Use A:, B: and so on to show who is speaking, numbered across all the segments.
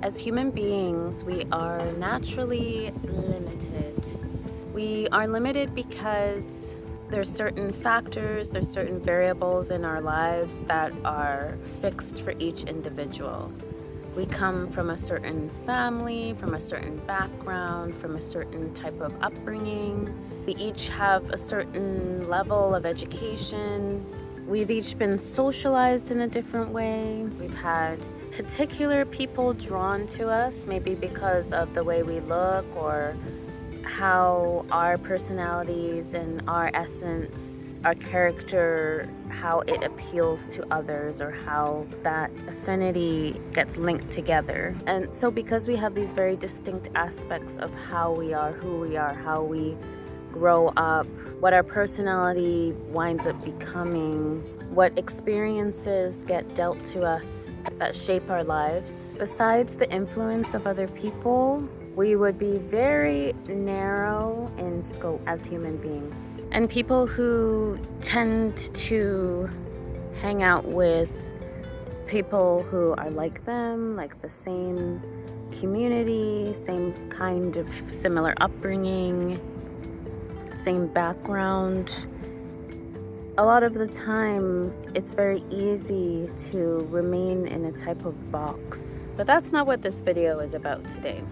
A: As human beings, we are naturally limited. We are limited because there's certain factors, there's certain variables in our lives that are fixed for each individual. We come from a certain family, from a certain background, from a certain type of upbringing. We each have a certain level of education. We've each been socialized in a different way. We've had particular people drawn to us, maybe because of the way we look or how our personalities and our essence, our character, how it appeals to others, or how that affinity gets linked together. And so because we have these very distinct aspects of how we are, who we are, how we grow up, what our personality winds up becoming, what experiences get dealt to us that shape our lives, besides the influence of other people, we would be very narrow in scope as human beings. And people who tend to hang out with people who are like them, like the same community, same kind of similar upbringing, same background, a lot of the time it's very easy to remain in a type of box. But that's not what this video is about today.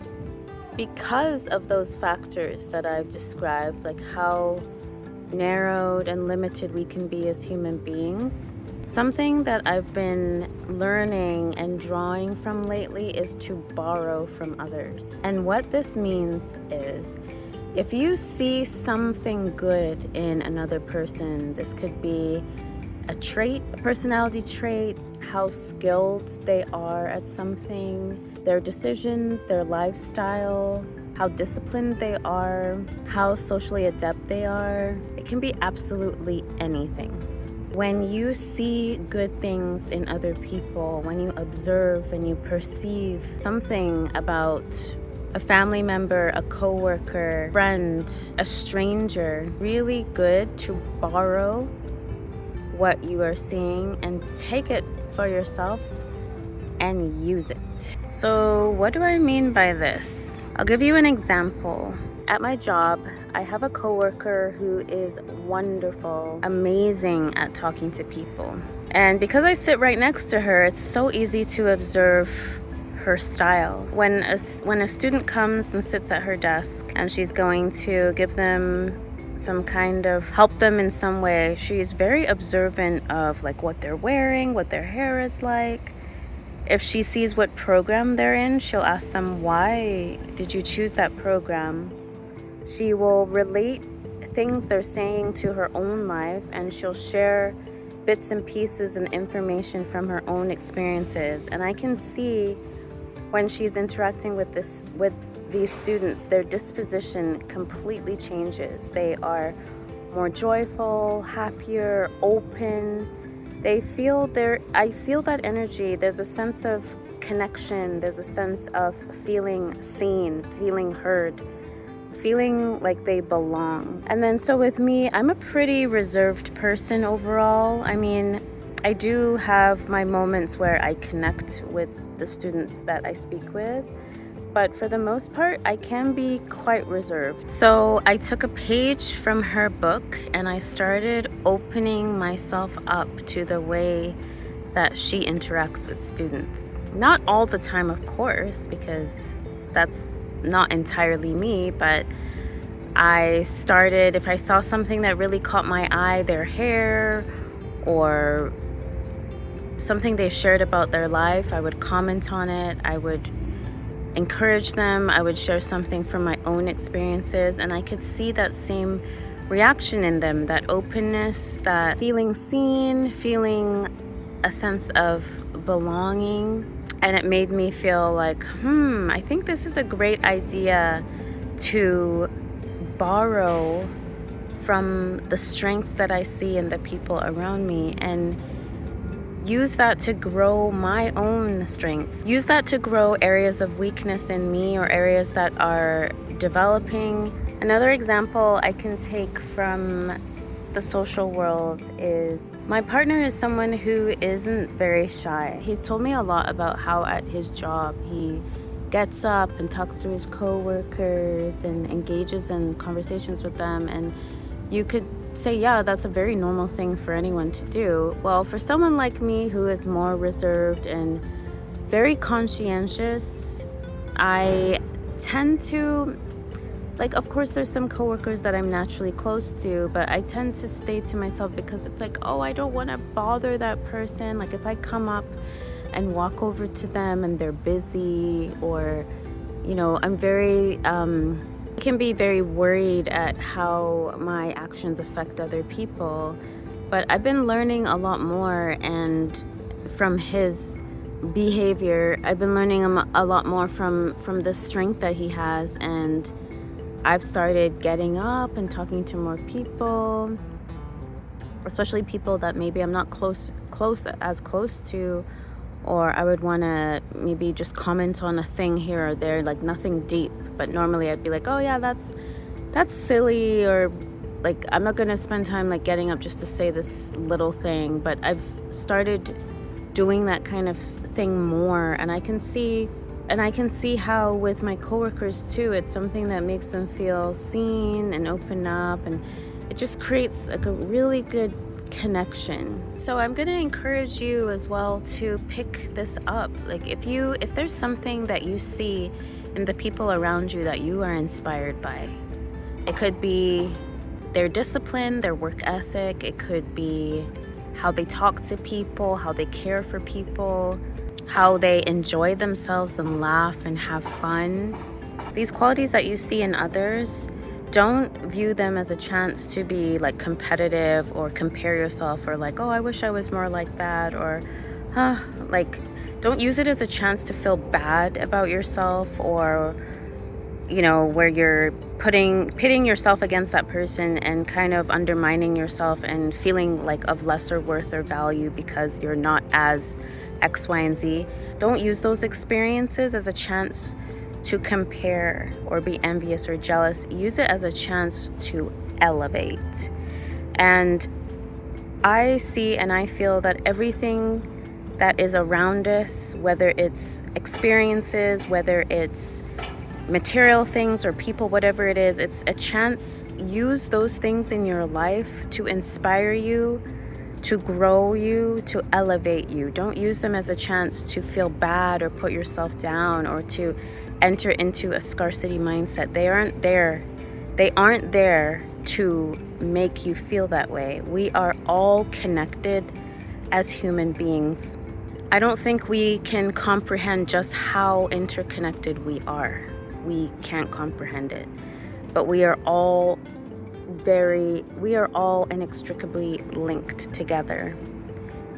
A: Because of those factors that I've described, like how narrowed and limited we can be as human beings, something that I've been learning and drawing from lately is to borrow from others. And what this means is, if you see something good in another person, this could be a trait, a personality trait, how skilled they are at something, their decisions, their lifestyle, how disciplined they are, how socially adept they are. It can be absolutely anything. When you see good things in other people, when you observe and you perceive something about a family member, a coworker, friend, a stranger, really good to borrow what you are seeing and take it for yourself and use it. So what do I mean by this? I'll give you an example. At my job, I have a coworker who is wonderful, amazing at talking to people. And because I sit right next to her, it's so easy to observe her style. When a student comes and sits at her desk and she's going to give them some kind of help them in some way, she is very observant of like what they're wearing, what their hair is like. If she sees what program they're in, she'll ask them, why did you choose that program? She will relate things they're saying to her own life, and she'll share bits and pieces and information from her own experiences. And I can see when she's interacting with these students, their disposition completely changes. They are more joyful, happier, open. I feel that energy. There's a sense of connection. There's a sense of feeling seen, feeling heard, feeling like they belong. And then so with me, I'm a pretty reserved person overall. I mean, I do have my moments where I connect with the students that I speak with, but for the most part, I can be quite reserved. So I took a page from her book and I started opening myself up to the way that she interacts with students. Not all the time, of course, because that's not entirely me, but I started, if I saw something that really caught my eye, their hair or something they shared about their life, I would comment on it. I would encourage them. I would share something from my own experiences, and I could see that same reaction in them, that openness, that feeling seen, feeling a sense of belonging. And it made me feel like, I think this is a great idea to borrow from the strengths that I see in the people around me and use that to grow my own strengths. Use that to grow areas of weakness in me or areas that are developing. Another example I can take from the social world is my partner is someone who isn't very shy. He's told me a lot about how at his job he gets up and talks to his coworkers and engages in conversations with them, and you could say, yeah, that's a very normal thing for anyone to do. Well, for someone like me who is more reserved and very conscientious, I tend to, like, of course there's some coworkers that I'm naturally close to, but I tend to stay to myself because it's like, oh, I don't want to bother that person. Like if I come up and walk over to them and they're busy, or I'm very can be very worried at how my actions affect other people. But I've been learning a lot more, and from his behavior I've been learning a lot more from the strength that he has, and I've started getting up and talking to more people, especially people that maybe I'm not close to, or I would want to maybe just comment on a thing here or there, like nothing deep. But normally I'd be like, oh yeah, that's silly, or like I'm not going to spend time like getting up just to say this little thing. But I've started doing that kind of thing more, and I can see how with my coworkers too, it's something that makes them feel seen and open up, and it just creates like a really good connection. So I'm going to encourage you as well to pick this up. Like if there's something that you see in the people around you that you are inspired by, it could be their discipline, their work ethic, it could be how they talk to people, how they care for people, how they enjoy themselves and laugh and have fun. These qualities that you see in others, don't view them as a chance to be like competitive or compare yourself, or like, oh, I wish I was more like that, or like don't use it as a chance to feel bad about yourself, or where you're pitting yourself against that person and kind of undermining yourself and feeling like of lesser worth or value because you're not as X, Y, and Z. Don't use those experiences as a chance to compare or be envious or jealous. Use it as a chance to elevate. And I see and I feel that everything that is around us, whether it's experiences, whether it's material things or people, whatever it is, it's a chance. Use those things in your life to inspire you, to grow you, to elevate you. Don't use them as a chance to feel bad or put yourself down or to enter into a scarcity mindset. They aren't there. They aren't there to make you feel that way. We are all connected as human beings. I don't think we can comprehend just how interconnected we are. We can't comprehend it. But we are all inextricably linked together.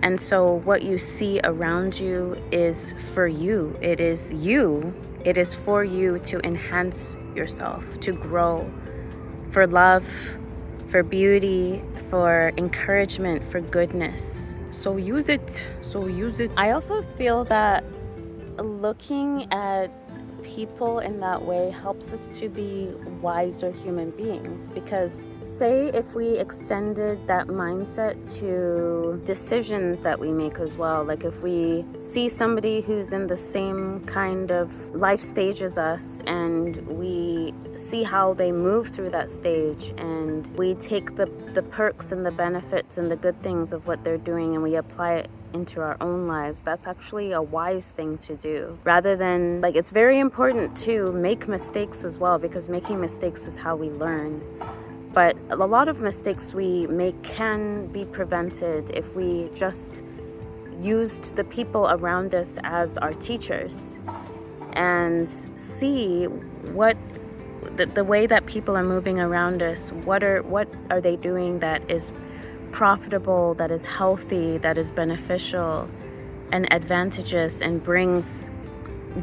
A: And so what you see around you is for you. It is you. It is for you to enhance yourself, to grow, for love, for beauty, for encouragement, for goodness. So use it. I also feel that looking at people in that way helps us to be wiser human beings, because say if we extended that mindset to decisions that we make as well, like if we see somebody who's in the same kind of life stage as us and we see how they move through that stage, and we take the perks and the benefits and the good things of what they're doing and we apply it into our own lives, that's actually a wise thing to do. Rather than, like, it's very important to make mistakes as well, because making mistakes is how we learn. But a lot of mistakes we make can be prevented if we just used the people around us as our teachers and see what the way that people are moving around us, what are they doing that is profitable, that is healthy, that is beneficial and advantageous and brings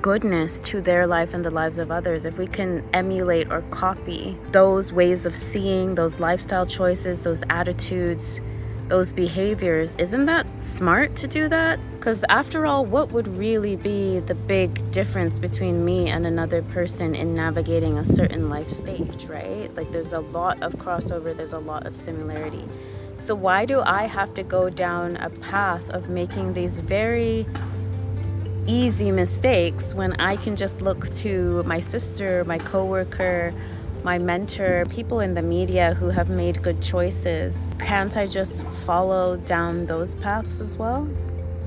A: goodness to their life and the lives of others. If we can emulate or copy those ways of seeing, those lifestyle choices, those attitudes, those behaviors. Isn't that smart to do that? Because after all, what would really be the big difference between me and another person in navigating a certain life stage, right? Like there's a lot of crossover, there's a lot of similarity. So why do I have to go down a path of making these very easy mistakes when I can just look to my sister, my coworker, my mentor, people in the media who have made good choices? Can't I just follow down those paths as well?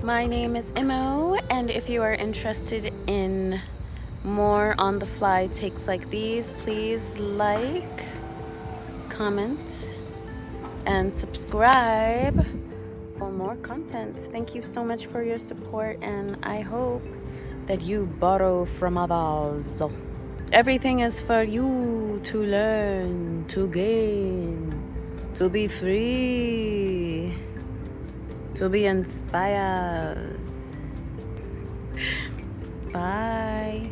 A: My name is Imo, and if you are interested in more on the fly takes like these, please like, comment, and subscribe for more content. Thank you so much for your support, and I hope that you borrow from others. Everything is for you to learn, to gain, to be free, to be inspired. Bye.